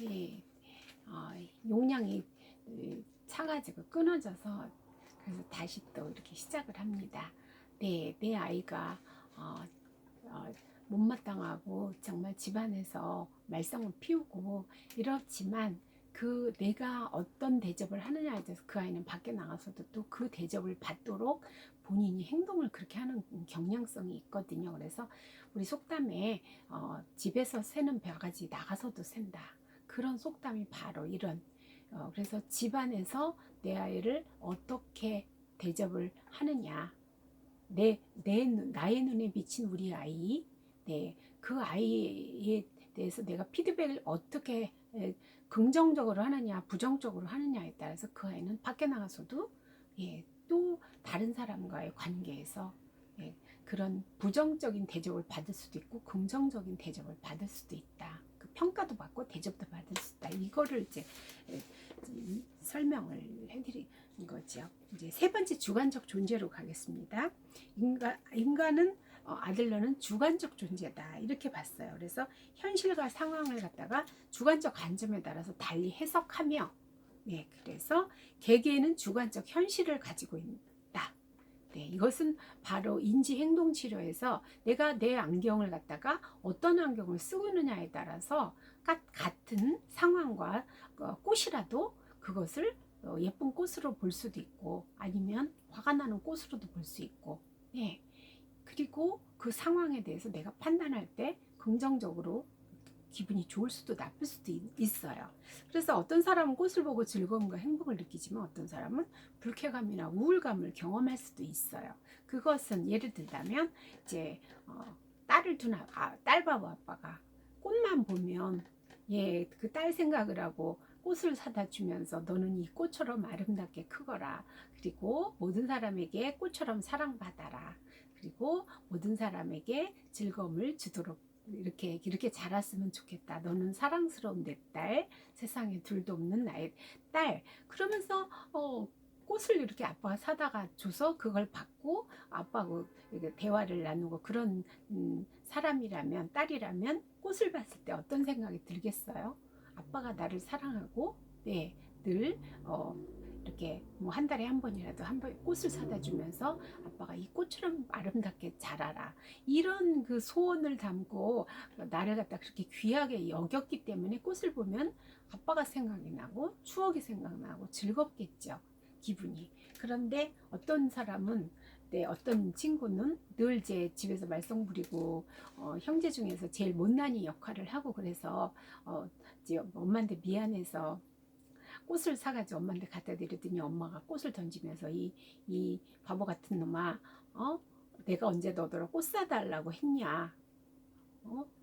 예, 용량이 차가지고 끊어져서 그래서 다시 또 이렇게 시작을 합니다. 네, 내 아이가 못마땅하고 정말 집안에서 말썽을 피우고 이렇지만 그 내가 어떤 대접을 하느냐에 대해서 그 아이는 밖에 나가서도 또 그 대접을 받도록 본인이 행동을 그렇게 하는 경향성이 있거든요. 그래서 우리 속담에 집에서 새는 벼가지 나가서도 샌다. 그런 속담이 바로 이런 그래서 집안에서 내 아이를 어떻게 대접을 하느냐 나의 눈에 비친 우리 아이, 그 아이에 대해서 내가 피드백을 어떻게 긍정적으로 하느냐, 부정적으로 하느냐에 따라서 그 아이는 밖에 나가서도 또 다른 사람과의 관계에서 그런 부정적인 대접을 받을 수도 있고 긍정적인 대접을 받을 수도 있다. 그 평가도 받고 대접도 받을 수 있다. 이거를 이제 설명을 해드린 거죠. 이제 세 번째 주관적 존재로 가겠습니다. 인간은 아들러는 주관적 존재다 이렇게 봤어요. 그래서 현실과 상황을 갖다가 주관적 관점에 따라서 달리 해석하며 그래서 개개인은 주관적 현실을 가지고 있다. 이것은 바로 인지행동치료에서 내가 내 안경을 갖다가 어떤 안경을 쓰고 있느냐에 따라서 같은 상황과 꽃이라도 그것을 예쁜 꽃으로 볼 수도 있고 아니면 화가 나는 꽃으로도 볼 수 있고 그리고 그 상황에 대해서 내가 판단할 때 긍정적으로 기분이 좋을 수도 나쁠 수도 있어요. 그래서 어떤 사람은 꽃을 보고 즐거움과 행복을 느끼지만 어떤 사람은 불쾌감이나 우울감을 경험할 수도 있어요. 그것은 예를 들자면 이제 딸을 둔 딸바보 아빠가 꽃만 보면 그 딸 생각을 하고 꽃을 사다 주면서 너는 이 꽃처럼 아름답게 크거라. 그리고 모든 사람에게 꽃처럼 사랑받아라. 그리고 모든 사람에게 즐거움을 주도록 이렇게 자랐으면 좋겠다. 너는 사랑스러운 내 딸, 세상에 둘도 없는 나의 딸. 그러면서 꽃을 이렇게 아빠가 사다가 줘서 그걸 받고 아빠하고 대화를 나누고 그런 사람이라면 딸이라면 꽃을 봤을 때 어떤 생각이 들겠어요? 아빠가 나를 사랑하고 늘 이렇게 뭐 한 달에 한 번이라도 한 번 꽃을 사다 주면서 아빠가 이 꽃처럼 아름답게 자라라 이런 그 소원을 담고 나를 갖다 그렇게 귀하게 여겼기 때문에 꽃을 보면 아빠가 생각이 나고 추억이 생각나고 즐겁겠죠 기분이. 그런데 어떤 사람은 어떤 친구는 늘 제 집에서 말썽 부리고 형제 중에서 제일 못난이 역할을 하고 그래서 이제 엄마한테 미안해서 꽃을 사가지고 엄마한테 갖다 드렸더니 엄마가 꽃을 던지면서 이 바보 같은 놈아 내가 언제 너더러 꽃 사달라고 했냐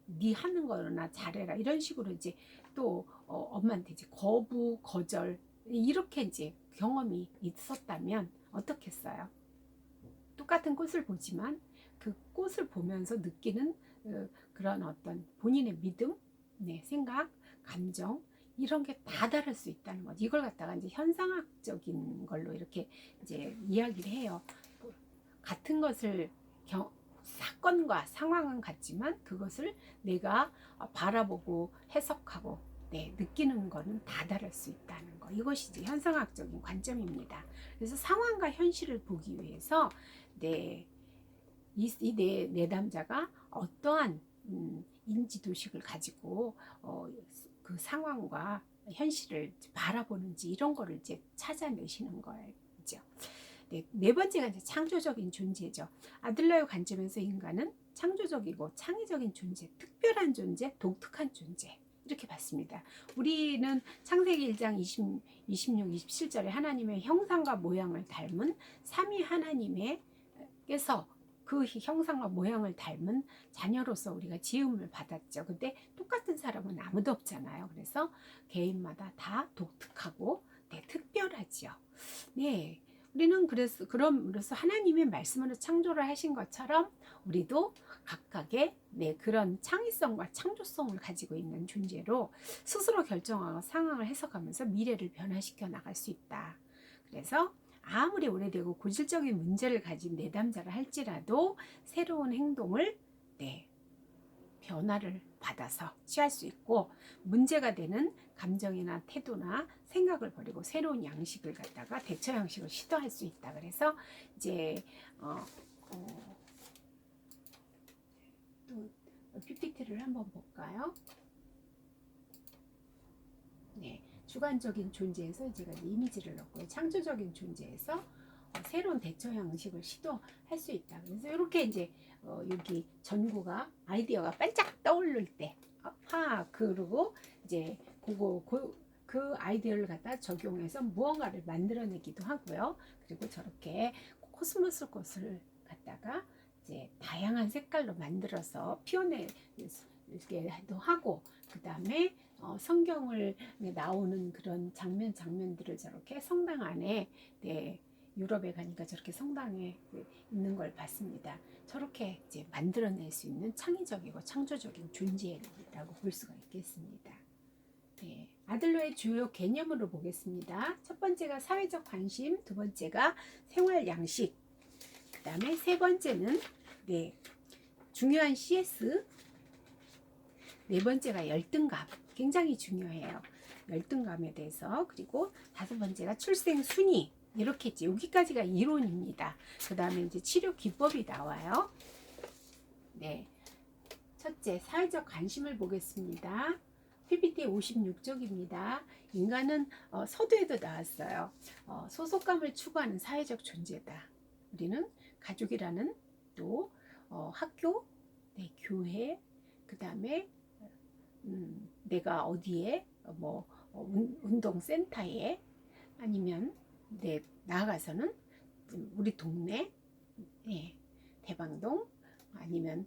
네 하는 거나 잘해라 이런 식으로 이제 또 엄마한테 이제 거부 거절 이렇게 이제 경험이 있었다면 어떻겠어요? 똑같은 꽃을 보지만 그 꽃을 보면서 느끼는 그런 어떤 본인의 믿음, 생각, 감정 이런 게 다 다를 수 있다는 거죠. 이걸 갖다가 이제 현상학적인 걸로 이렇게 이제 이야기를 해요. 같은 것을 사건과 상황은 같지만 그것을 내가 바라보고 해석하고 느끼는 거는 다 다를 수 있다는 거. 이것이 이제 현상학적인 관점입니다. 그래서 상황과 현실을 보기 위해서 이 내담자가 어떠한 인지도식을 가지고 그 상황과 현실을 바라보는지 이런 거를 이제 찾아내시는 거죠. 네 번째가 이제 창조적인 존재죠. 아들러의 관점에서 인간은 창조적이고 창의적인 존재, 특별한 존재, 독특한 존재 이렇게 봤습니다. 우리는 창세기 1장 26, 27절에 하나님의 형상과 모양을 닮은 삼위 하나님께서 그 형상과 모양을 닮은 자녀로서 우리가 지음을 받았죠. 근데 똑같은 사람은 아무도 없잖아요. 그래서 개인마다 다 독특하고 특별하지요. 우리는 그럼으로써 하나님의 말씀으로 창조를 하신 것처럼 우리도 각각의 그런 창의성과 창조성을 가지고 있는 존재로 스스로 결정하고 상황을 해석하면서 미래를 변화시켜 나갈 수 있다. 그래서 아무리 오래되고 고질적인 문제를 가진 내담자를 할지라도 새로운 행동을 변화를 받아서 취할 수 있고, 문제가 되는 감정이나 태도나 생각을 버리고 새로운 양식을 갖다가 대처 양식을 시도할 수 있다. 그래서 이제 또 PPT를 한번 볼까요? 네, 주관적인 존재에서 제가 이미지를 넣고요. 창조적인 존재에서 새로운 대처 형식을 시도할 수 있다. 그래서 이렇게 이제 여기 전구가 아이디어가 반짝 떠오를 때, 그리고 이제 그 아이디어를 갖다 적용해서 무언가를 만들어내기도 하고요. 그리고 저렇게 코스모스 꽃을 갖다가 이제 다양한 색깔로 만들어서 피워내기도 하고, 그 다음에 성경을 나오는 그런 장면들을 저렇게 성당 안에, 네, 유럽에 가니까 저렇게 성당에 있는 걸 봤습니다. 저렇게 이제 만들어낼 수 있는 창의적이고 창조적인 존재라고 볼 수가 있겠습니다. 네, 아들러의 주요 개념으로 보겠습니다. 첫 번째가 사회적 관심, 두 번째가 생활 양식, 그 다음에 세 번째는 네, 중요한 CS, 네 번째가 열등감, 굉장히 중요해요. 열등감에 대해서. 그리고 다섯 번째가 출생 순위, 이렇게 했지. 여기까지가 이론입니다. 그 다음에 이제 치료 기법이 나와요. 네, 첫째, 사회적 관심을 보겠습니다. PPT 56쪽입니다. 인간은 서두에도 나왔어요. 소속감을 추구하는 사회적 존재다. 우리는 가족이라는, 또 학교, 네, 교회, 그 다음에 내가 어디에 운동센터에, 아니면 네, 나아가서는 우리 동네, 네, 대방동, 아니면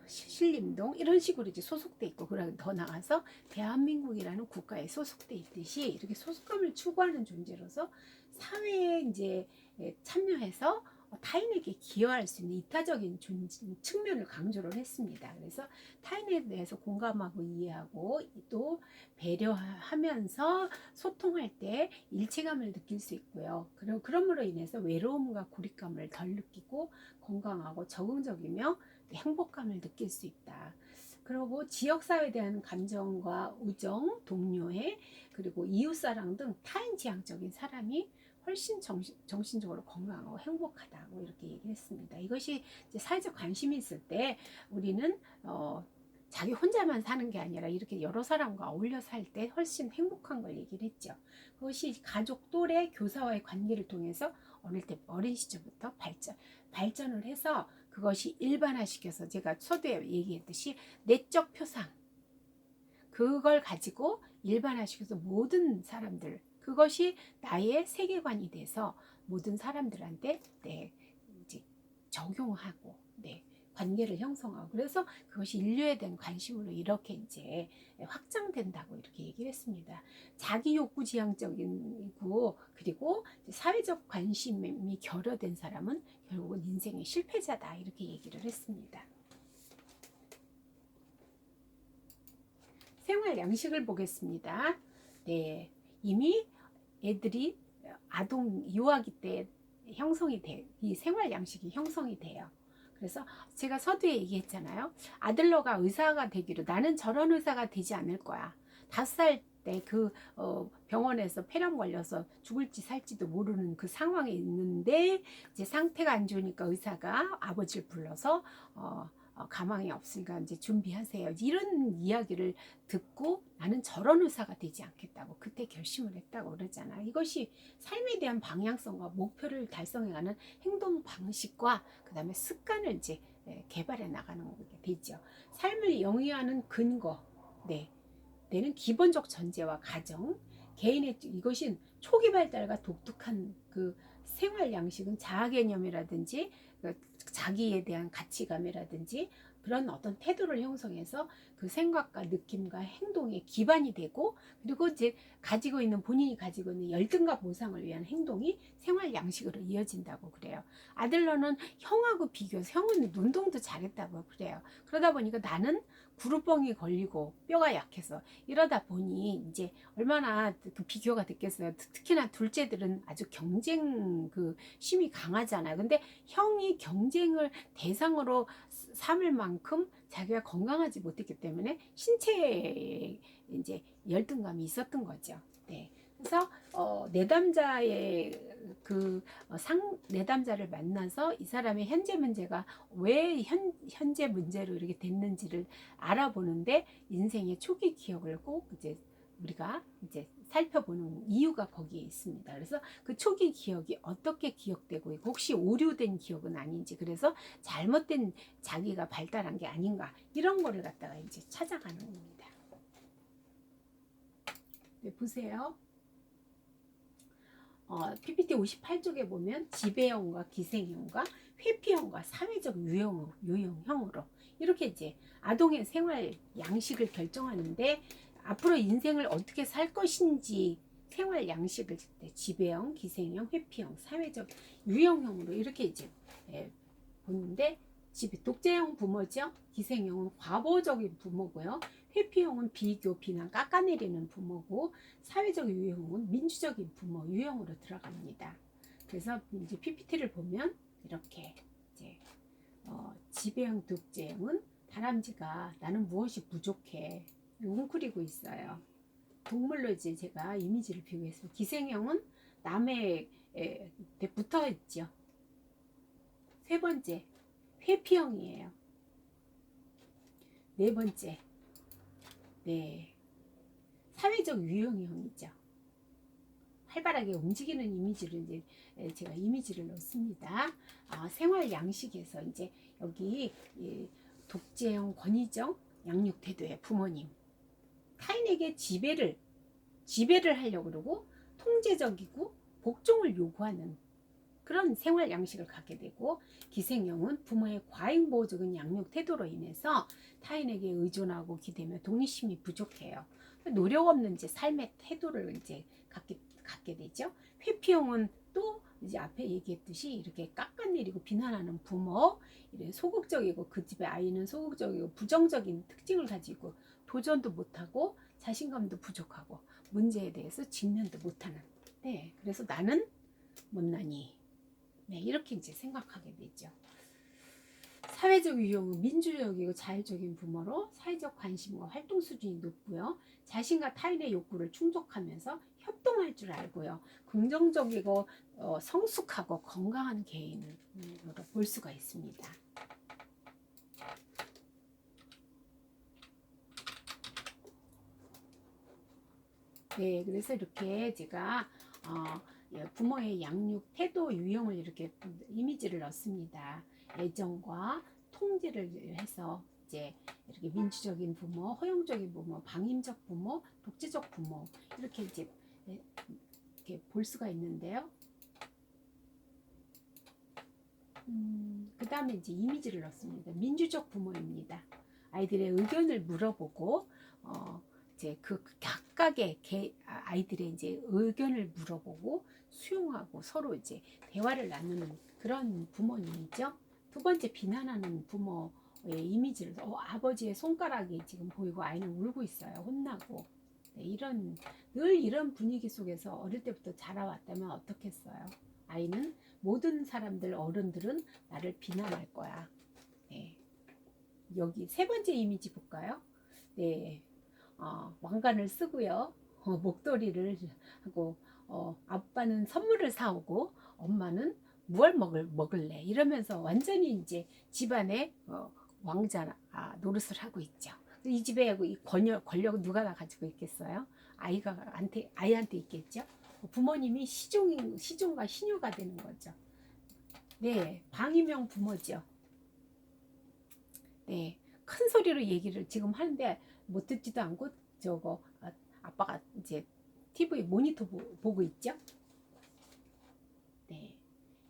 신림동, 이런 식으로 이제 소속돼 있고, 그러고 더 나가서 대한민국이라는 국가에 소속돼 있듯이 이렇게 소속감을 추구하는 존재로서 사회에 이제 참여해서 타인에게 기여할 수 있는 이타적인 측면을 강조를 했습니다. 그래서 타인에 대해서 공감하고 이해하고 또 배려하면서 소통할 때 일체감을 느낄 수 있고요. 그러므로 인해서 외로움과 고립감을 덜 느끼고 건강하고 적응적이며 행복감을 느낄 수 있다. 그리고 지역사회에 대한 감정과 우정, 동료애, 그리고 이웃사랑 등 타인지향적인 사람이 훨씬 정신적으로 건강하고 행복하다고 이렇게 얘기했습니다. 이것이 이제 사회적 관심이 있을 때 우리는 자기 혼자만 사는 게 아니라 이렇게 여러 사람과 어울려 살 때 훨씬 행복한 걸 얘기를 했죠. 그것이 가족, 또래, 교사와의 관계를 통해서 어린 시절부터 발전을 해서 그것이 일반화시켜서, 제가 서두에 얘기했듯이 내적 표상, 그걸 가지고 일반화시켜서 모든 사람들, 그것이 나의 세계관이 돼서 모든 사람들한테 이제 적용하고 관계를 형성하고, 그래서 그것이 인류에 대한 관심으로 이렇게 이제 확장된다고 이렇게 얘기를 했습니다. 자기 욕구 지향적이고, 그리고 사회적 관심이 결여된 사람은 결국은 인생의 실패자다, 이렇게 얘기를 했습니다. 생활 양식을 보겠습니다. 네, 이미 애들이 아동 유아기 때 형성이 이 생활 양식이 형성이 돼요. 그래서 제가 서두에 얘기했잖아요. 아들러가 의사가 되기로, 나는 저런 의사가 되지 않을 거야. 5살 때 그 병원에서 폐렴 걸려서 죽을지 살지도 모르는 그 상황에 있는데, 이제 상태가 안 좋으니까 의사가 아버지를 불러서 가망이 없으니까 이제 준비하세요, 이런 이야기를 듣고 나는 저런 의사가 되지 않겠다고 그때 결심을 했다고 그러잖아. 이것이 삶에 대한 방향성과 목표를 달성해가는 행동 방식과 그 다음에 습관을 이제 개발해 나가는 거게 되죠. 삶을 영위하는 근거, 내는 기본적 전제와 가정, 개인의, 이것이 초기 발달과 독특한 그 생활 양식은 자아 개념이라든지 자기에 대한 가치감이라든지 그런 어떤 태도를 형성해서 그 생각과 느낌과 행동의 기반이 되고, 그리고 이제 본인이 가지고 있는 열등과 보상을 위한 행동이 생활 양식으로 이어진다고 그래요. 아들러는 형하고 비교해서 형은 운동도 잘했다고 그래요. 그러다 보니까 나는 구루뻥이 걸리고 뼈가 약해서 이러다 보니 이제 얼마나 그 비교가 됐겠어요. 특히나 둘째들은 아주 경쟁 그 심이 강하잖아요. 근데 형이 경쟁을 대상으로 삼을 만큼 자기가 건강하지 못했기 때문에 신체에 이제 열등감이 있었던 거죠. 네. 그래서 내담자의 내담자를 만나서 이 사람의 현재 문제가 왜 현재 문제로 이렇게 됐는지를 알아보는데 인생의 초기 기억을 꼭 이제 우리가 이제 살펴보는 이유가 거기에 있습니다. 그래서 그 초기 기억이 어떻게 기억되고 있고 혹시 오류된 기억은 아닌지, 그래서 잘못된 자기가 발달한 게 아닌가, 이런 거를 갖다가 이제 찾아가는 겁니다. 네, 보세요. PPT 58쪽에 보면 지배형과 기생형과 회피형과 사회적 유형으로 이렇게 이제 아동의 생활 양식을 결정하는데, 앞으로 인생을 어떻게 살 것인지 생활 양식을 지배형, 기생형, 회피형, 사회적 유형으로 이렇게 이제 보는데, 독재형 부모죠. 기생형은 과보적인 부모고요. 회피형은 비교, 비난, 깎아내리는 부모고, 사회적 유형은 민주적인 부모 유형으로 들어갑니다. 그래서 이제 PPT를 보면 이렇게 이제 지배형, 독재형은 다람쥐가 나는 무엇이 부족해 웅크리고 있어요. 동물로 이제 제가 이미지를 비교했습니다. 기생형은 남의 붙어 있죠. 세 번째 회피형이에요. 네 번째, 네, 사회적 유형이죠. 활발하게 움직이는 이미지를 이제 제가 이미지를 넣습니다. 생활 양식에서 이제 여기 독재형, 권위적 양육 태도의 부모님, 타인에게 지배를 하려고 그러고 통제적이고 복종을 요구하는 그런 생활 양식을 갖게 되고, 기생형은 부모의 과잉보호적인 양육 태도로 인해서 타인에게 의존하고 기대며 독립심이 부족해요. 노력 없는 이제 삶의 태도를 이제 갖게 되죠. 회피형은 또 이제 앞에 얘기했듯이 이렇게 깎아내리고 비난하는 부모, 이런 소극적이고 그 집의 아이는 소극적이고 부정적인 특징을 가지고 도전도 못하고 자신감도 부족하고 문제에 대해서 직면도 못하는. 네, 그래서 나는 못나니. 네, 이렇게 이제 생각하게 되죠. 사회적 유형은 민주적이고 자율적인 부모로 사회적 관심과 활동 수준이 높고요. 자신과 타인의 욕구를 충족하면서 협동할 줄 알고요. 긍정적이고 성숙하고 건강한 개인으로 볼 수가 있습니다. 네, 그래서 이렇게 제가 부모의 양육 태도 유형을 이렇게 이미지를 넣습니다. 애정과 통제를 해서 이제 이렇게 민주적인 부모, 허용적인 부모, 방임적 부모, 독재적 부모, 이렇게 이제 이렇게 볼 수가 있는데요. 그 다음에 이제 이미지를 넣습니다. 민주적 부모입니다. 아이들의 의견을 물어보고 이제 그 각각의 아이들의 이제 의견을 물어보고 수용하고 서로 이제 대화를 나누는 그런 부모님이죠. 두 번째, 비난하는 부모의 이미지를 아버지의 손가락이 지금 보이고 아이는 울고 있어요. 혼나고. 네, 늘 이런 분위기 속에서 어릴 때부터 자라왔다면 어떻겠어요? 아이는 모든 사람들, 어른들은 나를 비난할 거야. 네. 여기 세 번째 이미지 볼까요? 네. 왕관을 쓰고요. 목도리를 하고 아빠는 선물을 사오고 엄마는 무얼 먹을래 이러면서 완전히 이제 집안의 왕자 노릇을 하고 있죠. 이 집에 이 권력은 누가 다 가지고 있겠어요? 아이한테 있겠죠. 부모님이 시종과 신유가 되는 거죠. 네, 방임형 부모죠. 네, 큰 소리로 얘기를 지금 하는데 못 듣지도 않고 아빠가 이제 TV 모니터 보고 있죠. 네,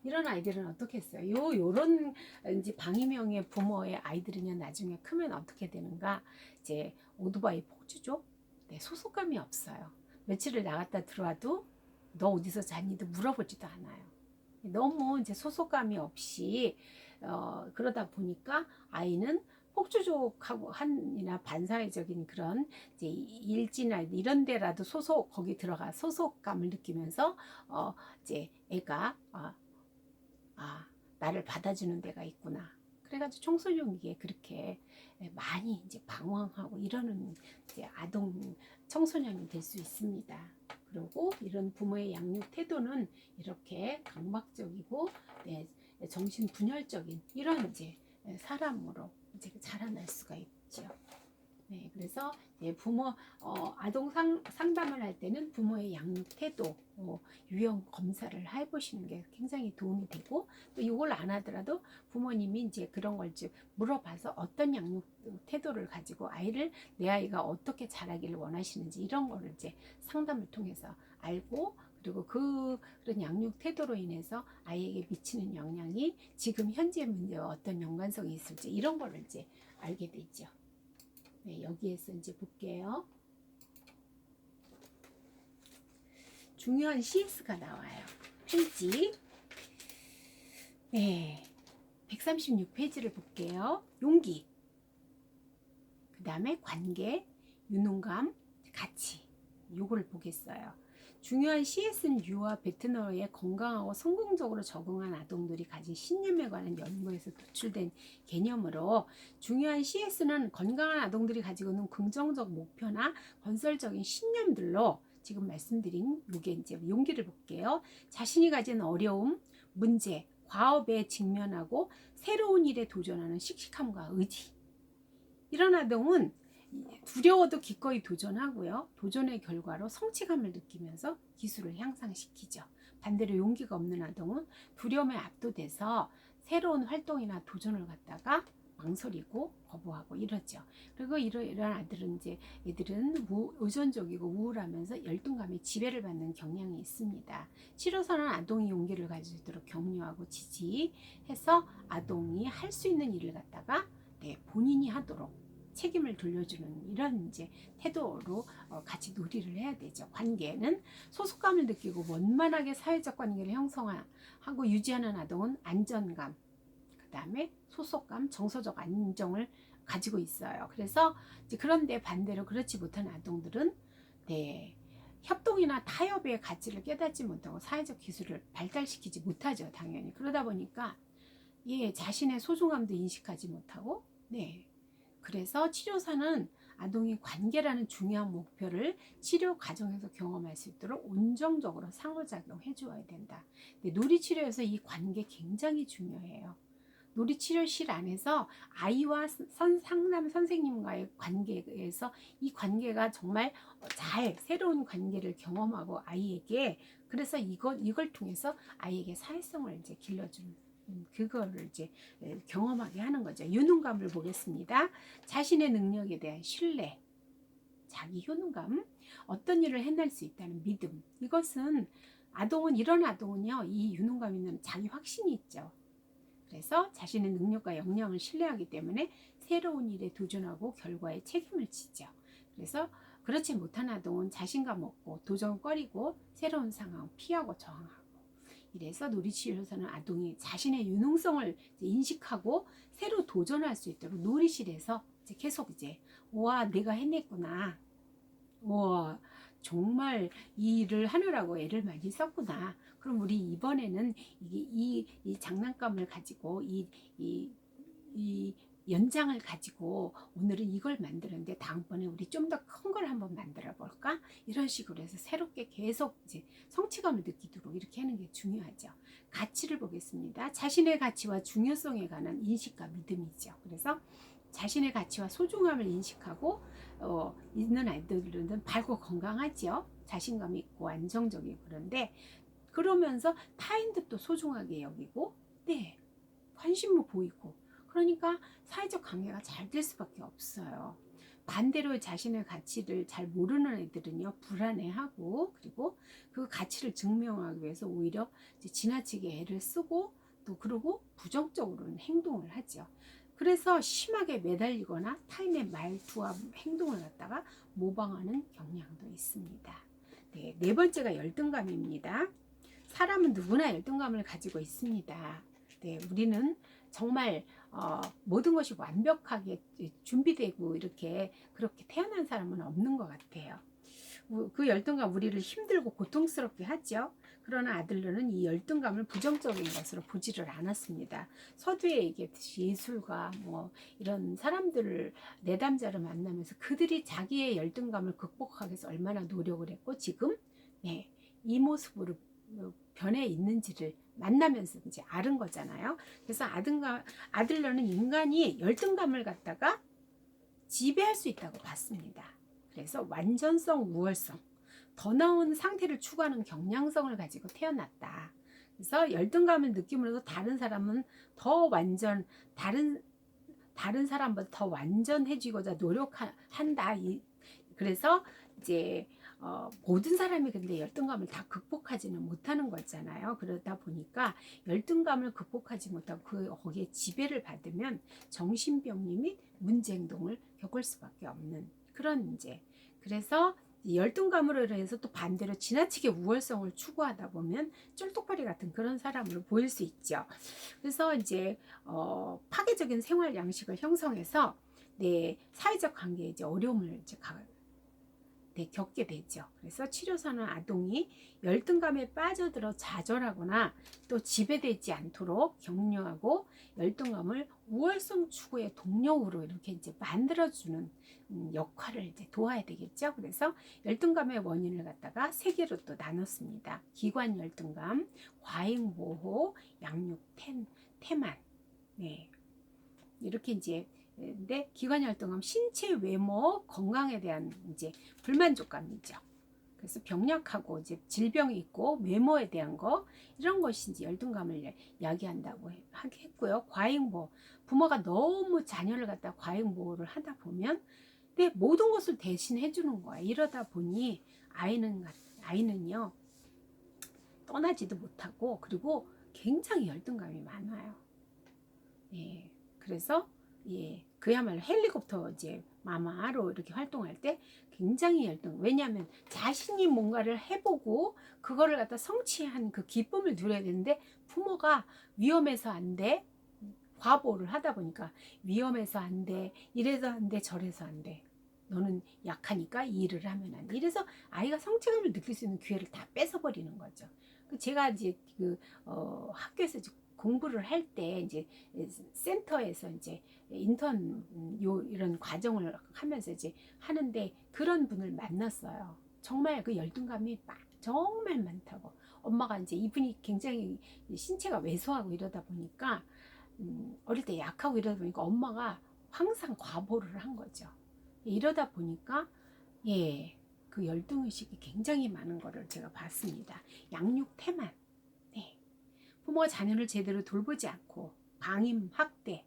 이런 아이들은 어떻게 했어요? 요런 이제 방임형의 부모의 아이들은요, 나중에 크면 어떻게 되는가? 이제 오토바이 폭주죠. 네, 소속감이 없어요. 며칠을 나갔다 들어와도 너 어디서 잤니도 물어보지도 않아요. 너무 이제 소속감이 없이 그러다 보니까 아이는 폭주족하고 한이나 반사회적인 그런 이제 일지나 이런 데라도 거기 들어가 소속감을 느끼면서 이제 애가 나를 받아주는 데가 있구나. 그래가지고 청소년기에 그렇게 많이 이제 방황하고 이러는 이제 아동 청소년이 될 수 있습니다. 그리고 이런 부모의 양육 태도는 이렇게 강박적이고 정신 분열적인 이런 이제 사람으로 이제 자라날 수가 있죠. 네, 그래서 부모 아동 상담을 할 때는 부모의 양육 태도 유형 검사를 해보시는 게 굉장히 도움이 되고, 또 이걸 안 하더라도 부모님이 이제 그런 걸 물어봐서 어떤 양육 태도를 가지고 내 아이가 어떻게 자라기를 원하시는지 이런 거를 이제 상담을 통해서 알고, 그리고 그런 양육 태도로 인해서 아이에게 미치는 영향이 지금 현재 문제와 어떤 연관성이 있을지 이런 거를 이제 알게 되죠. 네, 여기에서 이제 볼게요. 중요한 CS가 나와요. 페이지 136페이지를 볼게요. 용기, 그 다음에 관계, 유능감, 가치, 요거를 보겠어요. 중요한 CS는 유아 베트너의 건강하고 성공적으로 적응한 아동들이 가진 신념에 관한 연구에서 도출된 개념으로, 중요한 CS는 건강한 아동들이 가지고 있는 긍정적 목표나 건설적인 신념들로, 지금 말씀드린 요게 이제 용기를 볼게요. 자신이 가진 어려움, 문제, 과업에 직면하고 새로운 일에 도전하는 씩씩함과 의지. 이런 아동은 두려워도 기꺼이 도전하고요. 도전의 결과로 성취감을 느끼면서 기술을 향상시키죠. 반대로 용기가 없는 아동은 두려움에 압도돼서 새로운 활동이나 도전을 갖다가 망설이고 거부하고 이러죠. 그리고 이런 아들은 애들은 의존적이고 우울하면서 열등감에 지배를 받는 경향이 있습니다. 치료사는 아동이 용기를 가지도록 격려하고 지지해서 아동이 할 수 있는 일을 갖다가 본인이 하도록 책임을 돌려주는 이런 이제 태도로 같이 놀이를 해야 되죠. 관계는 소속감을 느끼고 원만하게 사회적 관계를 형성하고 유지하는 아동은 안전감, 그 다음에 소속감, 정서적 안정을 가지고 있어요. 그래서 그런데 반대로 그렇지 못한 아동들은 협동이나 타협의 가치를 깨닫지 못하고 사회적 기술을 발달시키지 못하죠. 당연히. 그러다 보니까 자신의 소중함도 인식하지 못하고 그래서 치료사는 아동이 관계라는 중요한 목표를 치료 과정에서 경험할 수 있도록 온정적으로 상호작용해 주어야 된다. 놀이치료에서 이 관계 굉장히 중요해요. 놀이치료실 안에서 아이와 상담 선생님과의 관계에서 이 관계가 정말 새로운 관계를 경험하고 아이에게, 그래서 이걸 통해서 아이에게 사회성을 이제 길러주는 그거를 이제 경험하게 하는 거죠. 유능감을 보겠습니다. 자신의 능력에 대한 신뢰, 자기 효능감, 어떤 일을 해낼 수 있다는 믿음. 이것은 이런 아동은요, 이 유능감 있는 자기 확신이 있죠. 그래서 자신의 능력과 역량을 신뢰하기 때문에 새로운 일에 도전하고 결과에 책임을 지죠. 그래서 그렇지 못한 아동은 자신감 없고 도전거리고 새로운 상황 피하고 저항하고, 이래서 놀이치료에서는 아동이 자신의 유능성을 인식하고 새로 도전할 수 있도록 놀이실에서 계속 와, 내가 해냈구나. 와, 정말 이 일을 하느라고 애를 많이 썼구나. 그럼 우리 이번에는 이 장난감을 가지고 이 연장을 가지고 오늘은 이걸 만드는데 다음번에 우리 좀 더 큰 걸 한번 만들어 볼까? 이런 식으로 해서 새롭게 계속 성취감을 느끼도록 이렇게 하는 게 중요하죠. 가치를 보겠습니다. 자신의 가치와 중요성에 관한 인식과 믿음이죠. 그래서 자신의 가치와 소중함을 인식하고 있는 아이들은 밝고 건강하죠. 자신감이 있고 안정적이고, 그러면서 타인도 또 소중하게 여기고 관심도 보이고, 그러니까 사회적 관계가 잘 될 수밖에 없어요. 반대로 자신의 가치를 잘 모르는 애들은요, 불안해하고, 그리고 그 가치를 증명하기 위해서 오히려 지나치게 애를 쓰고, 또 그러고 부정적으로는 행동을 하죠. 그래서 심하게 매달리거나 타인의 말투와 행동을 갖다가 모방하는 경향도 있습니다. 네 번째가 열등감입니다. 사람은 누구나 열등감을 가지고 있습니다. 우리는 정말 모든 것이 완벽하게 준비되고 이렇게 그렇게 태어난 사람은 없는 것 같아요. 그 열등감 우리를 힘들고 고통스럽게 하죠. 그러나 아들러는 이 열등감을 부정적인 것으로 보지를 않았습니다. 서두에 얘기했듯이 예술가 뭐 이런 사람들을 내담자를 만나면서 그들이 자기의 열등감을 극복하기 위해서 얼마나 노력을 했고 지금 네, 이 모습으로 변해 있는지를 만나면서 이제 아는 거잖아요. 그래서 아들러는 인간이 열등감을 갖다가 지배할 수 있다고 봤습니다. 그래서 완전성, 우월성, 더 나은 상태를 추구하는 경량성을 가지고 태어났다. 그래서 열등감을 느끼면서 다른 사람은 더 완전 다른 사람보다 더 완전해지고자 노력한다. 그래서 이제 모든 사람이 근데 열등감을 다 극복하지는 못하는 거잖아요. 그러다 보니까 열등감을 극복하지 못하고 거기에 지배를 받으면 정신병리 및 문제 행동을 겪을 수밖에 없는 그런 문제. 그래서 열등감으로 인해서 또 반대로 지나치게 우월성을 추구하다 보면 쫄뚝파리 같은 그런 사람으로 보일 수 있죠. 그래서 이제 파괴적인 생활 양식을 형성해서 내 사회적 관계에 이제 어려움을 이제 겪게 되죠. 그래서 치료사는 아동이 열등감에 빠져들어 좌절하거나 또 지배되지 않도록 격려하고 열등감을 우월성 추구의 동력으로 이렇게 이제 만들어주는 역할을 이제 도와야 되겠죠. 그래서 열등감의 원인을 갖다가 세 개로 또 나눴습니다. 기관 열등감, 과잉 보호, 양육 태만. 네. 이렇게 이제 근데 기관 열등감 신체 외모 건강에 대한 이제 불만족감이죠. 그래서 병약하고 이제 질병이 있고 외모에 대한 거 이런 것이 이제 열등감을 야기한다고 했고요. 과잉 보호 부모가 너무 자녀를 갖다 과잉 보호를 하다 보면 내 모든 것을 대신 해주는 거예요. 이러다 보니 아이는요 떠나지도 못하고 그리고 굉장히 열등감이 많아요. 예, 그래서 예, 그야말로 헬리콥터 이제 마마로 이렇게 활동할 때 굉장히 열등. 왜냐하면 자신이 뭔가를 해보고 그거를 갖다 성취한 그 기쁨을 누려야 되는데 부모가 위험해서 안 돼. 과보를 하다 보니까 위험해서 안 돼. 이래서 안 돼. 저래서 안 돼. 너는 약하니까 이 일을 하면 안 돼. 이래서 아이가 성취감을 느낄 수 있는 기회를 다 뺏어버리는 거죠. 제가 이제 학교에서 공부를 할 때 이제 센터에서 이제 인턴 이런 과정을 하면서 이제 하는데 그런 분을 만났어요. 정말 그 열등감이 정말 많다고. 엄마가 이제 이분이 굉장히 신체가 왜소하고 이러다 보니까 어릴 때 약하고 이러다 보니까 엄마가 항상 과보를 한 거죠. 이러다 보니까 예, 그 열등의식이 굉장히 많은 거를 제가 봤습니다. 양육 태만. 네. 부모가 자녀를 제대로 돌보지 않고 방임, 학대,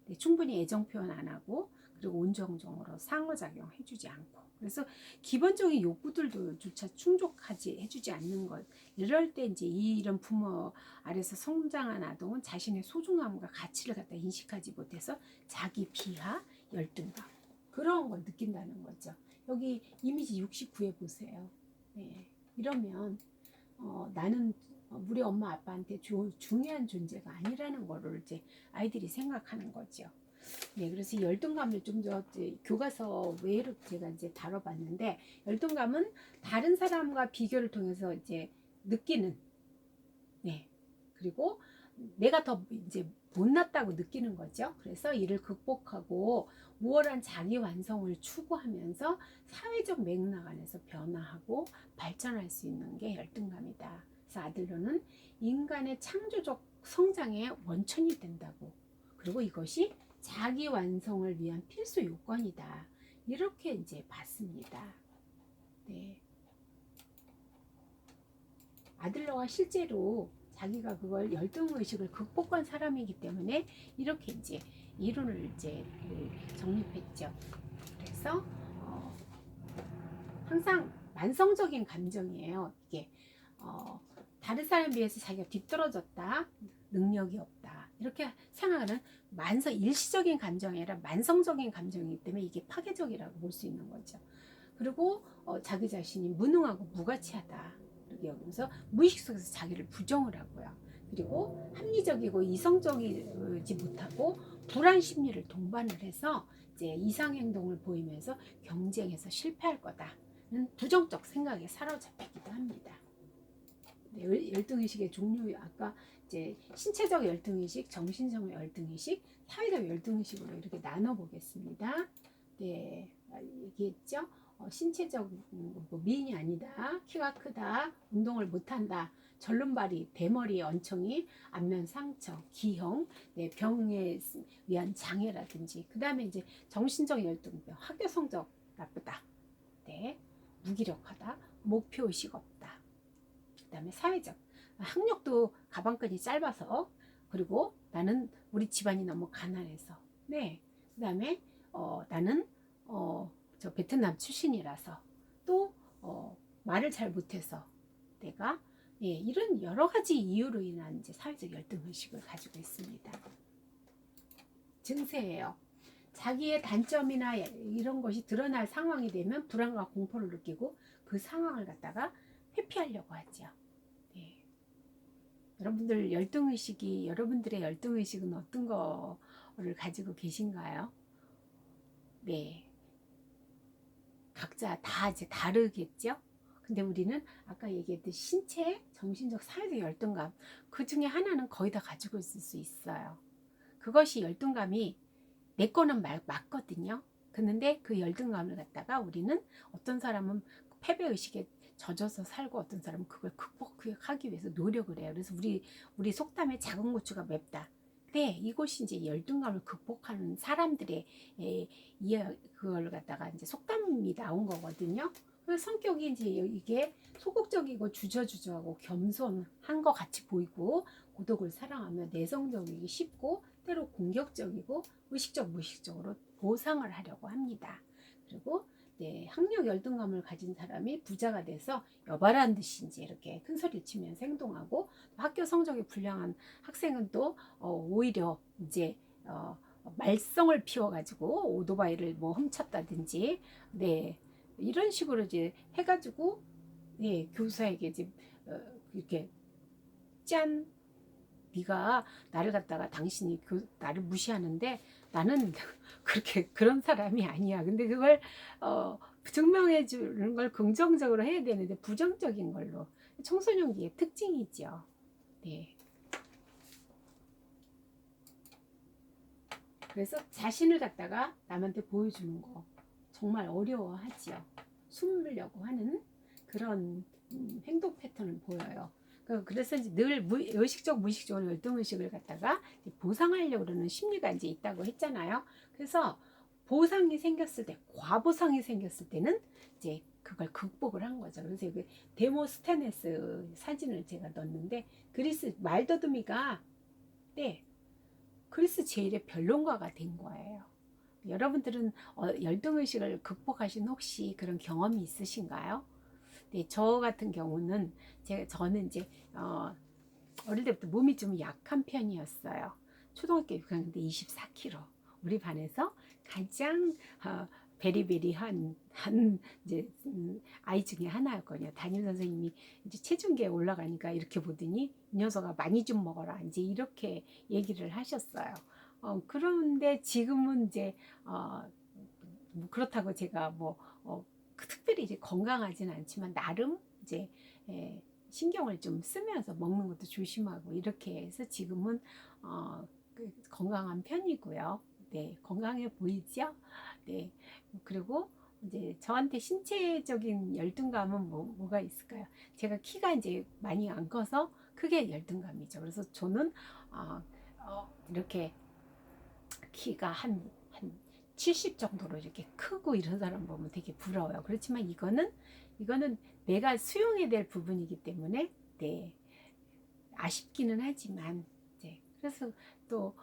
네, 충분히 애정 표현 안 하고 그리고 온정적으로 상호작용 해주지 않고 그래서 기본적인 욕구들도 조차 충족하지 해주지 않는 것 이럴 때 이제 이런 부모 아래서 성장한 아동은 자신의 소중함과 가치를 갖다 인식하지 못해서 자기 비하, 열등감 그런 걸 느낀다는 거죠. 여기 이미지 69에 보세요. 네, 이러면 나는 우리 엄마 아빠한테 중요한 존재가 아니라는 거를 이제 아이들이 생각하는 거죠. 네, 그래서 열등감을 좀 더 교과서 외로 제가 이제 다뤄봤는데 열등감은 다른 사람과 비교를 통해서 이제 느끼는 네 그리고 내가 더 이제 못났다고 느끼는 거죠. 그래서 이를 극복하고 우월한 자기 완성을 추구하면서 사회적 맥락 안에서 변화하고 발전할 수 있는 게 열등감이다. 그래서 아들러는 인간의 창조적 성장의 원천이 된다고. 그리고 이것이 자기 완성을 위한 필수 요건이다. 이렇게 이제 봤습니다. 네. 아들러가 실제로 자기가 그걸 열등의식을 극복한 사람이기 때문에 이렇게 이제 이론을 이제 정립했죠. 그래서 항상 만성적인 감정이에요. 이게 다른 사람에 비해서 자기가 뒤떨어졌다, 능력이 없다 이렇게 생각하는 일시적인 감정이 아니라 만성적인 감정이기 때문에 이게 파괴적이라고 볼 수 있는 거죠. 그리고 자기 자신이 무능하고 무가치하다 이렇게 여기면서 무의식 속에서 자기를 부정을 하고요. 그리고 합리적이고 이성적이지 못하고 불안 심리를 동반을 해서 이제 이상 행동을 보이면서 경쟁에서 실패할 거다는 부정적 생각에 사로잡히기도 합니다. 네, 열등의식의 종류 아까 이제 신체적 열등의식, 정신적 열등의식, 사회적 열등의식으로 이렇게 나눠 보겠습니다. 네, 얘기했죠. 신체적 뭐 미인이 아니다, 키가 크다, 운동을 못한다, 절름발이, 대머리, 언청이, 안면 상처, 기형, 네, 병에 의한 장애라든지, 그 다음에 이제 정신적 열등병, 학교 성적 나쁘다, 네, 무기력하다, 목표의식 없다. 그 다음에 사회적, 학력도 가방끈이 짧아서, 그리고 나는 우리 집안이 너무 가난해서, 네, 그 다음에 나는 저 베트남 출신이라서, 또 말을 잘 못해서 내가, 예, 이런 여러 가지 이유로 인한 이제 사회적 열등 의식을 가지고 있습니다. 증세예요. 자기의 단점이나 이런 것이 드러날 상황이 되면 불안과 공포를 느끼고 그 상황을 갖다가 회피하려고 하죠. 네. 여러분들의 열등 의식은 어떤 거를 가지고 계신가요? 네. 각자 다 이제 다르겠죠? 근데 우리는 아까 얘기했듯이 신체, 정신적, 사회적 열등감, 그 중에 하나는 거의 다 가지고 있을 수 있어요. 그것이 열등감이 내 거는 맞거든요. 그런데 그 열등감을 갖다가 우리는 어떤 사람은 패배의식에 젖어서 살고 어떤 사람은 그걸 극복하기 위해서 노력을 해요. 그래서 우리 속담에 작은 고추가 맵다. 네, 이것이 이제 열등감을 극복하는 사람들의 그걸 갖다가 이제 속담이 나온 거거든요. 그래서 성격이 이제 이게 소극적이고 주저주저하고 겸손한 것 같이 보이고 고독을 사랑하며 내성적이기 쉽고 때로 공격적이고 의식적 무의식적으로 보상을 하려고 합니다. 그리고 네, 학력 열등감을 가진 사람이 부자가 돼서 여바라는 듯이 이제 이렇게 큰 소리를 치면서 행동하고, 학교 성적이 불량한 학생은 또 오히려 이제 말썽을 피워가지고 오토바이를 뭐 훔쳤다든지, 네, 이런 식으로 이제 해가지고, 네, 교사에게 이제 이렇게 짠, 네가 나를 갖다가 당신이 나를 무시하는데 나는 그렇게 그런 사람이 아니야. 근데 그걸 증명해 주는 걸 긍정적으로 해야 되는데 부정적인 걸로, 청소년기의 특징이죠. 네. 그래서 자신을 갖다가 남한테 보여주는 거 정말 어려워하지요. 숨으려고 하는 그런 행동 패턴을 보여요. 그래서 이제 늘 의식적 무의식적으로 열등의식을 갖다가 보상하려고 그러는 심리가 이제 있다고 했잖아요. 그래서 보상이 생겼을 때, 과보상이 생겼을 때는 이제 그걸 극복을 한 거죠. 그래서 그 데모스테네스 사진을 제가 넣었는데, 그리스 말더듬이가, 네, 그리스 제일의 변론가가 된 거예요. 여러분들은 열등의식을 극복하신 혹시 그런 경험이 있으신가요? 네, 저 같은 경우는 저는 이제 어릴 때부터 몸이 좀 약한 편이었어요. 초등학교 6학년 때 24kg. 우리 반에서 가장 베리베리한 이제 아이 중에 하나였거든요. 담임 선생님이 이제 체중계에 올라가니까 이렇게 보더니 이 녀석아 많이 좀 먹어라 이제 이렇게 얘기를 하셨어요. 그런데 지금은 이제 뭐 그렇다고 제가 뭐 특별히 이제 건강하진 않지만 나름 이제 신경을 좀 쓰면서 먹는 것도 조심하고 이렇게 해서 지금은 건강한 편이고요. 네, 건강해 보이죠? 네, 그리고 이제 저한테 신체적인 열등감은 뭐가 있을까요? 제가 키가 이제 많이 안 커서 크게 열등감이죠. 그래서 저는 이렇게 키가 한 70 정도로 이렇게 크고 이런 사람 보면 되게 부러워요. 그렇지만 이거는 내가 수용해야 될 부분이기 때문에, 네, 아쉽기는 하지만, 네, 그래서 또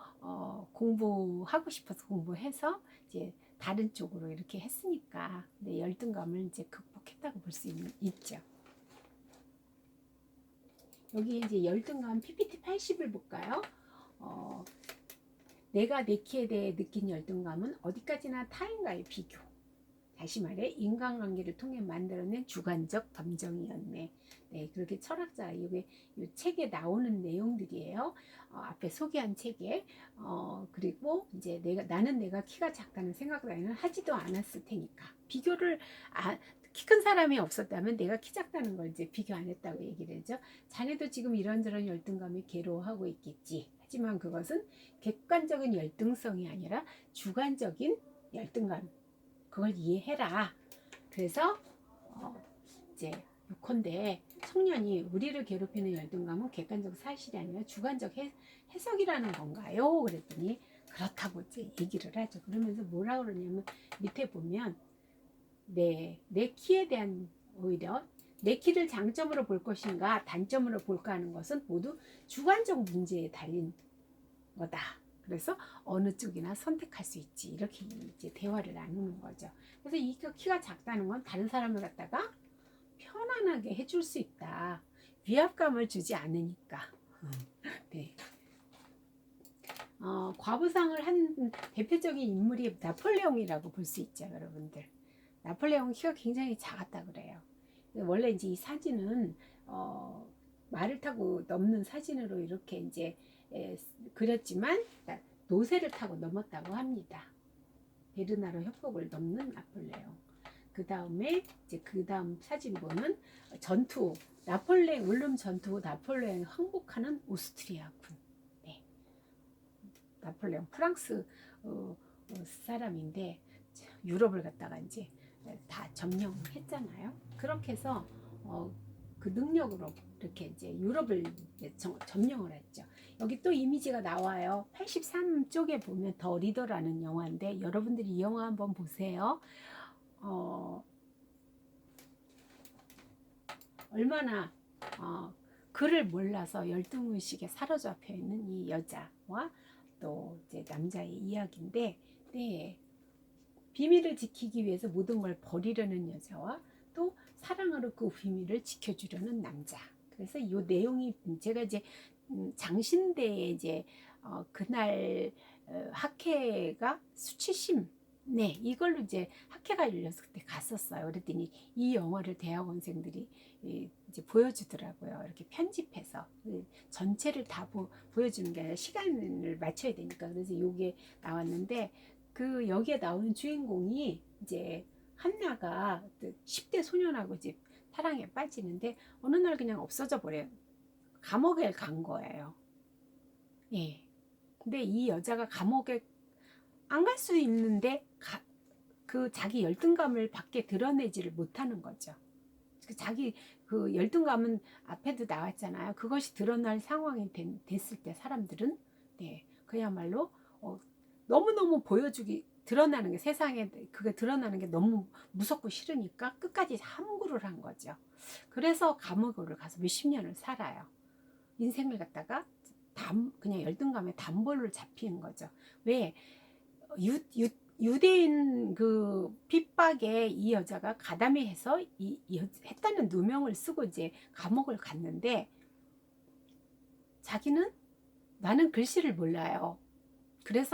공부하고 싶어서 공부해서 이제 다른 쪽으로 이렇게 했으니까, 네, 열등감을 이제 극복했다고 볼 수 있죠. 여기 이제 열등감 PPT 80을 볼까요? 내가 내 키에 대해 느낀 열등감은 어디까지나 타인과의 비교. 다시 말해 인간관계를 통해 만들어낸 주관적 감정이었네. 네, 그렇게 철학자 이게 이 책에 나오는 내용들이에요. 앞에 소개한 책에 그리고 이제 나는 내가 키가 작다는 생각을 하지도 않았을 테니까 비교를 키 큰 사람이 없었다면 내가 키 작다는 걸 이제 비교 안 했다고 얘기를 했죠. 자네도 지금 이런저런 열등감에 괴로워하고 있겠지. 하지만 그것은 객관적인 열등성이 아니라 주관적인 열등감. 그걸 이해해라. 그래서 이제 요컨대 청년이 우리를 괴롭히는 열등감은 객관적 사실이 아니라 주관적 해석이라는 건가요? 그랬더니 그렇다고 이제 얘기를 하죠. 그러면서 뭐라 그러냐면 밑에 보면 내 키에 대한 오히려 내 키를 장점으로 볼 것인가 단점으로 볼까 하는 것은 모두 주관적 문제에 달린 거다. 그래서 어느 쪽이나 선택할 수 있지. 이렇게 이제 대화를 나누는 거죠. 그래서 이 키가 작다는 건 다른 사람을 갖다가 편안하게 해줄 수 있다. 위압감을 주지 않으니까. 네. 과부상을 한 대표적인 인물이 나폴레옹이라고 볼 수 있죠, 여러분들. 나폴레옹은 키가 굉장히 작았다 그래요. 원래 이제 이 사진은 말을 타고 넘는 사진으로 이렇게 이제 그렸지만 노새를 타고 넘었다고 합니다. 베르나르 협곡을 넘는 나폴레옹. 그 다음에 이제 그 다음 사진 보면 전투 나폴레옹 울름 전투 나폴레옹 항복하는 오스트리아군. 네. 나폴레옹 프랑스 사람인데 유럽을 갖다가 이제 다 점령했잖아요. 그렇게 해서 그 능력으로 이렇게 이제 유럽을 이제 점령을 했죠. 여기 또 이미지가 나와요. 83쪽에 보면 더 리더라는 영화인데 여러분들이 이 영화 한번 보세요. 얼마나 글을 몰라서 열등의식에 사로잡혀 있는 이 여자와 또 이제 남자의 이야기인데, 네. 비밀을 지키기 위해서 모든 걸 버리려는 여자와 또 사랑으로 그 비밀을 지켜주려는 남자. 그래서 이 내용이 제가 이제 장신대에 이제 그날 학회가 수치심 네 이걸로 이제 학회가 열려서 그때 갔었어요. 그랬더니 이 영화를 대학원생들이 이제 보여주더라고요. 이렇게 편집해서 전체를 다 보여주는 게 아니라 시간을 맞춰야 되니까. 그래서 이게 나왔는데 그 여기에 나오는 주인공이 이제 한나가 10대 소년하고 이제 사랑에 빠지는데 어느 날 그냥 없어져 버려요. 감옥에 간 거예요. 예. 근데 이 여자가 감옥에 안 갈 수 있는데 그 자기 열등감을 밖에 드러내지를 못하는 거죠. 자기 그 열등감은 앞에도 나왔잖아요. 그것이 드러날 상황이 됐을 때 사람들은 네, 그야말로 너무너무 드러나는 게 세상에 그게 드러나는 게 너무 무섭고 싫으니까 끝까지 함구를 한 거죠. 그래서 감옥을 가서 몇십 년을 살아요. 인생을 갖다가 그냥 열등감에 담보를 잡히는 거죠. 왜 유대인 그 핍박에 이 여자가 가담이 해서 했다는 누명을 쓰고 이제 감옥을 갔는데 자기는 나는 글씨를 몰라요. 그래서